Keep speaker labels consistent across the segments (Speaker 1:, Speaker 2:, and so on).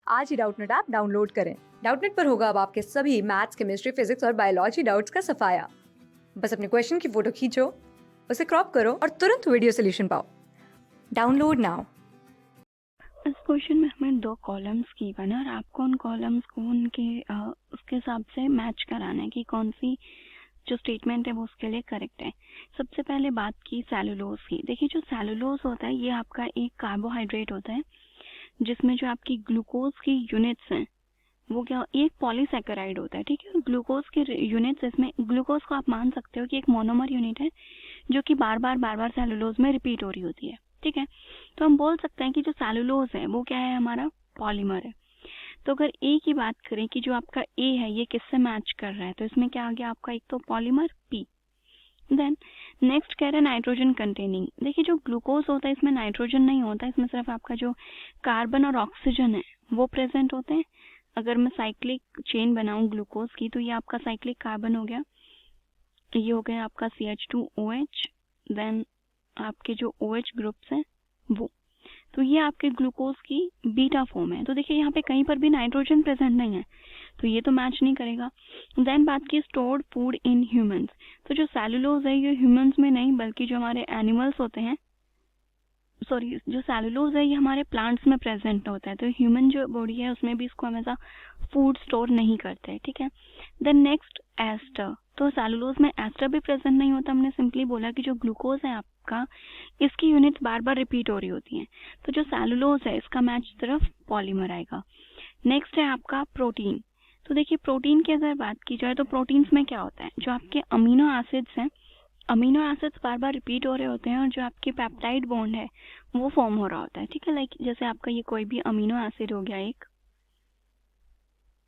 Speaker 1: आज ही Doubtnut app download करें। Doubtnut पर होगा अब आपके सभी मैथ्स, केमिस्ट्री, फिजिक्स और बायोलॉजी डाउट्स का सफाया। बस अपने क्वेश्चन की फोटो खींचो, उसे क्रॉप करो और तुरंत वीडियो सोल्यूशन पाओ। Download now.
Speaker 2: इस क्वेश्चन में हमें 2 कॉलम्स गिवन है और आपको उन कॉलम्स को उसके हिसाब से मैच कराना है कि कौन सी जो स्टेटमेंट है वो उसके लिए करेक्ट है। सबसे पहले बात की सेलुलोज की। देखिए, जो सेलुलोज होता है ये आपका एक कार्बोहाइड्रेट होता है जिसमें जो आपकी ग्लूकोज की यूनिट्स हैं वो क्या एक पॉलीसैकेराइड होता है। ठीक है, ग्लूकोज के यूनिट्स, इसमें ग्लूकोज को आप मान सकते हो कि एक मोनोमर यूनिट है जो कि बार बार सेलुलोज में रिपीट हो रही होती है। ठीक है, तो हम बोल सकते हैं कि जो सेलुलोज है वो क्या है, हमारा पॉलीमर है। तो अगर ए की बात करें कि जो आपका ए है ये किससे मैच कर रहा है, तो इसमें क्या आ गया आपका एक तो पॉलीमर पी। देन नेक्स्ट कह रहा है नाइट्रोजन कंटेनिंग। देखिए, जो ग्लूकोज होता है इसमें नाइट्रोजन नहीं होता, इसमें सिर्फ आपका जो कार्बन और ऑक्सीजन है वो प्रेजेंट होते हैं। अगर मैं साइक्लिक चेन बनाऊं ग्लूकोज की तो ये आपका साइक्लिक कार्बन हो गया, ये हो गया आपका CH2OH। देन आपके जो OH ग्रुप्स हैं वो, तो ये आपके ग्लूकोज की बीटा फॉर्म है। तो देखिए यहाँ पे कहीं पर भी नाइट्रोजन प्रेजेंट नहीं है तो ये तो मैच नहीं करेगा। देन बात की स्टोर्ड फूड इन ह्यूमंस। तो जो सेलुलोज है ये ह्यूमंस में नहीं बल्कि जो हमारे एनिमल्स होते हैं, सॉरी, जो सेलुलोज है ये हमारे प्लांट्स में प्रेजेंट होता है। तो ह्यूमन जो बॉडी है उसमें भी इसको हमेशा फूड स्टोर नहीं करते। ठीक है, देन नेक्स्ट एस्टर। तो सेलुलोज में एस्टर भी प्रेजेंट नहीं होता। हमने सिंपली बोला कि जो ग्लूकोज है आपका इसकी यूनिट्स बार बार रिपीट हो रही होती हैं। तो जो सेलुलोज है इसका मैच सिर्फ पॉलीमर आएगा। नेक्स्ट है आपका प्रोटीन। तो देखिए, प्रोटीन की अगर बात की जाए तो प्रोटीन्स में क्या होता है, जो आपके अमीनो एसिड्स हैं, अमीनो एसिड्स बार बार रिपीट हो रहे होते हैं और जो आपके पेप्टाइड बॉन्ड है वो फॉर्म हो रहा होता है। ठीक है, लाइक जैसे आपका ये कोई भी अमीनो एसिड हो गया एक,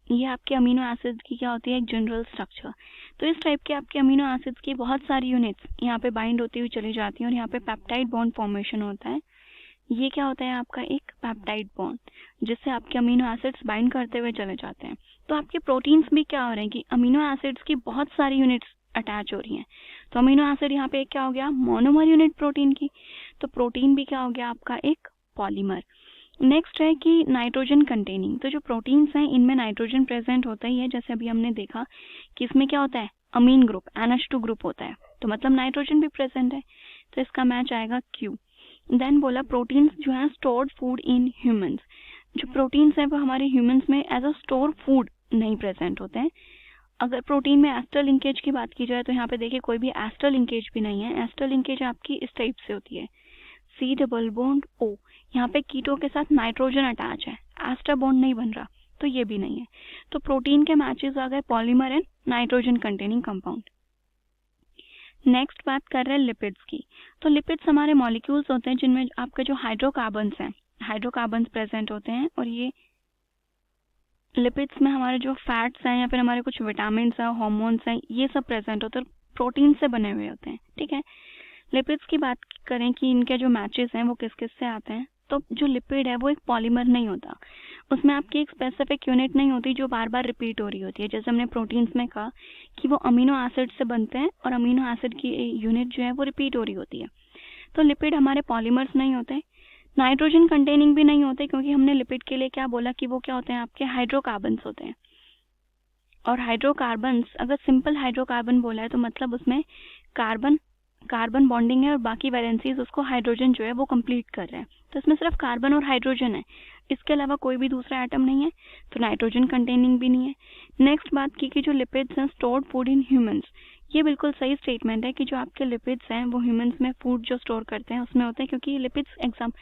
Speaker 2: ये आपके अमीनो एसिड की क्या होती है, एक जनरल स्ट्रक्चर। तो इस टाइप के आपके अमीनो एसिड्स की बहुत सारी यूनिट्स यहाँ पे बाइंड होती हुई चली जाती हैं और यहाँ पे पेप्टाइड बॉन्ड फॉर्मेशन होता है। ये क्या होता है आपका एक पेप्टाइड बॉन्ड जिससे आपके अमीनो एसिड्स बाइंड करते हुए चले जाते हैं। तो आपके प्रोटीन्स भी क्या हो रहे हैं कि अमीनो एसिड्स की बहुत सारी यूनिट्स अटैच हो रही हैं। तो अमीनो एसिड यहाँ पे क्या हो गया, मोनोमर यूनिट प्रोटीन की। तो प्रोटीन भी क्या हो गया आपका एक पॉलीमर। नेक्स्ट है कि नाइट्रोजन कंटेनिंग। तो जो प्रोटीन्स हैं इनमें नाइट्रोजन प्रेजेंट होता ही है, जैसे अभी हमने देखा कि इसमें क्या होता है, अमीन ग्रुप NH2 ग्रुप होता है, तो मतलब नाइट्रोजन भी प्रेजेंट है। तो इसका मैच आएगा Q। देन बोला प्रोटीन्स जो है स्टोर्ड फूड इन ह्यूमंस। जो प्रोटीन्स हैं वो हमारे ह्यूमंस में एज अ स्टोर फूड नहीं प्रेजेंट होते हैं। अगर प्रोटीन में एस्टर लिंकेज की बात की जाए तो यहाँ पे देखिए कोई भी एस्टर लिंकेज भी नहीं है। एस्टर लिंकेज आपकी इस टाइप से होती है, C+O। यहाँ पे कीटो के साथ नाइट्रोजन अटैच है, एस्टर बॉन्ड नहीं बन रहा, तो ये भी नहीं है। तो प्रोटीन के मैचेस आ गए polymer and nitrogen containing compound. Next बात कर रहे हैं लिपिड्स की। तो लिपिड्स हमारे मॉलिक्यूल्स होते हैं जिनमें आपके जो हाइड्रोकार्बन्स हैं, हाइड्रोकार्बन्स प्रेजेंट होते हैं और ये लिपिड्स में हमारे जो फैट्स हैं या फिर हमारे कुछ विटामिन हैं, हार्मोन्स हैं, ये सब प्रेजेंट होते हैं, प्रोटीन से बने हुए होते हैं। ठीक है, लिपिड्स की बात करें कि इनके जो मैचेस हैं वो किस किस से आते हैं, तो जो लिपिड है वो एक पॉलीमर नहीं होता, उसमें आपकी एक स्पेसिफिक यूनिट नहीं होती जो बार बार रिपीट हो रही होती है। जैसे हमने प्रोटीन्स में कहा कि वो अमीनो एसिड से बनते हैं और अमीनो एसिड की यूनिट जो है वो रिपीट हो रही होती है। तो लिपिड हमारे पॉलीमर्स नहीं होते, नाइट्रोजन कंटेनिंग भी नहीं होते, क्योंकि हमने लिपिड के लिए क्या बोला कि वो क्या होते हैं, आपके हाइड्रोकार्बन्स होते हैं। और हाइड्रोकार्बन्स, अगर सिंपल हाइड्रोकार्बन बोला है तो मतलब उसमें कार्बन कार्बन बॉन्डिंग है और बाकी वैलेंसीज उसको हाइड्रोजन जो है वो कंप्लीट कर रहे हैं। तो इसमें सिर्फ कार्बन और हाइड्रोजन है, इसके अलावा कोई भी दूसरा एटम नहीं है, तो नाइट्रोजन कंटेनिंग भी नहीं है। नेक्स्ट बात की कि जो लिपिड्स हैं स्टोर्ड फूड इन ह्यूमंस, ये बिल्कुल सही स्टेटमेंट है कि जो आपके लिपिड्स हैं वो ह्यूमंस में फूड जो स्टोर करते हैं उसमें होते हैं, क्योंकि लिपिड्स एग्जाम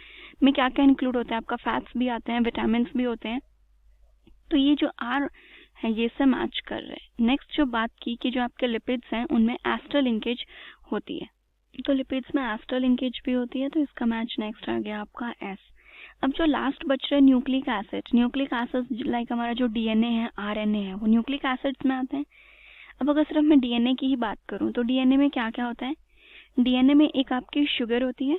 Speaker 2: में क्या क्या इंक्लूड होता है, आपका फैट्स भी आते हैं, विटामिन भी होते हैं। तो ये जो आर है ये से मैच कर रहे हैं। नेक्स्ट जो बात की कि जो आपके लिपिड्स हैं उनमें एस्टर लिंकेज होती है, तो लिपिड्स में एस्टर लिंकेज भी होती है, तो इसका मैच नेक्स्ट आ गया आपका S। अब जो लास्ट बच रहे nucleic acid, nucleic acid like हमारा जो DNA है, RNA है, वो न्यूक्लिक एसिड्स में आते हैं। अब अगर सिर्फ मैं DNA की ही बात करूं तो DNA में क्या क्या होता है, DNA में एक आपकी शुगर होती है,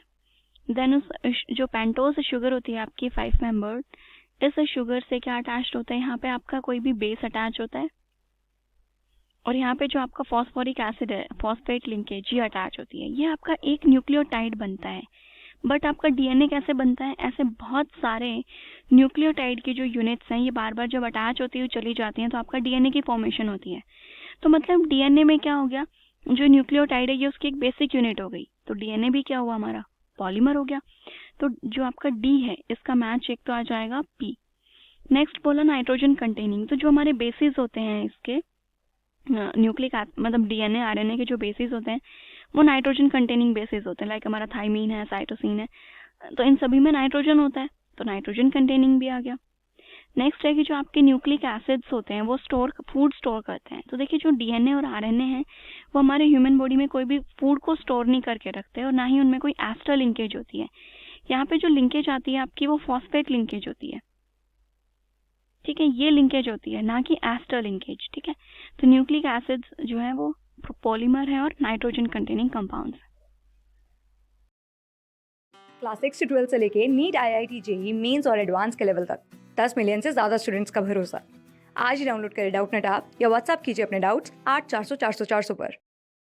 Speaker 2: देन उस जो पेंटोज शुगर होती है आपकी 5 मेंबर्ड, इस शुगर से क्या अटैच होता है, यहाँ पे आपका कोई भी बेस अटैच होता है और यहाँ पे जो आपका फॉस्फोरिक एसिड है, फॉस्फेट लिंकेज, ये अटैच होती है। ये आपका एक न्यूक्लियोटाइड बनता है, बट आपका डीएनए कैसे बनता है? ऐसे बहुत सारे न्यूक्लियोटाइड की जो यूनिट्स हैं, ये बार बार जब अटैच होती हुई चली जाती हैं तो आपका डीएनए की फॉर्मेशन होती है। तो मतलब डीएनए में क्या हो गया, जो न्यूक्लियोटाइड है ये उसकी एक बेसिक यूनिट हो गई, तो डीएनए भी क्या हुआ हमारा, पॉलीमर हो गया। तो जो आपका डी है इसका मैच एक तो आ जाएगा पी। नेक्स्ट बोला नाइट्रोजन कंटेनिंग, तो जो हमारे बेसिस होते हैं इसके न्यूक्लिक मतलब डीएनए आरएनए के जो बेसिस होते हैं वो नाइट्रोजन कंटेनिंग बेसिस होते हैं, लाइक हमारा थाइमीन है, साइटोसिन है, तो इन सभी में नाइट्रोजन होता है, तो नाइट्रोजन कंटेनिंग भी आ गया। नेक्स्ट है कि जो आपके न्यूक्लिक एसिड्स होते हैं वो फूड स्टोर करते हैं। तो देखिए जो डीएनए और आरएनए हैं वो हमारे ह्यूमन बॉडी में कोई भी फूड को स्टोर नहीं करके रखते और ना ही उनमें कोई एस्टर लिंकेज होती है। यहाँ पे जो लिंकेज आती है आपकी वो फॉस्फेट लिंकेज होती है, ठीक है, ये लिंकेज होती है, ना कि एस्टर लिंकेज, ठीक है। तो न्यूक्लिक एसिड्स जो है वो पॉलीमर है और नाइट्रोजन कंटेनिंग कंपाउंड्स।
Speaker 1: क्लास 6 से 12 से लेके नीट, IIT, जेई मेंस और एडवांस के लेवल तक 10 मिलियन से ज़्यादा स्टूडेंट्स का भरोसा। आज ही डाउनलोड करें डाउटनेट ऐप या व्हाट्सएप कीजिए अपने डाउट्स 8400 400 400 पर।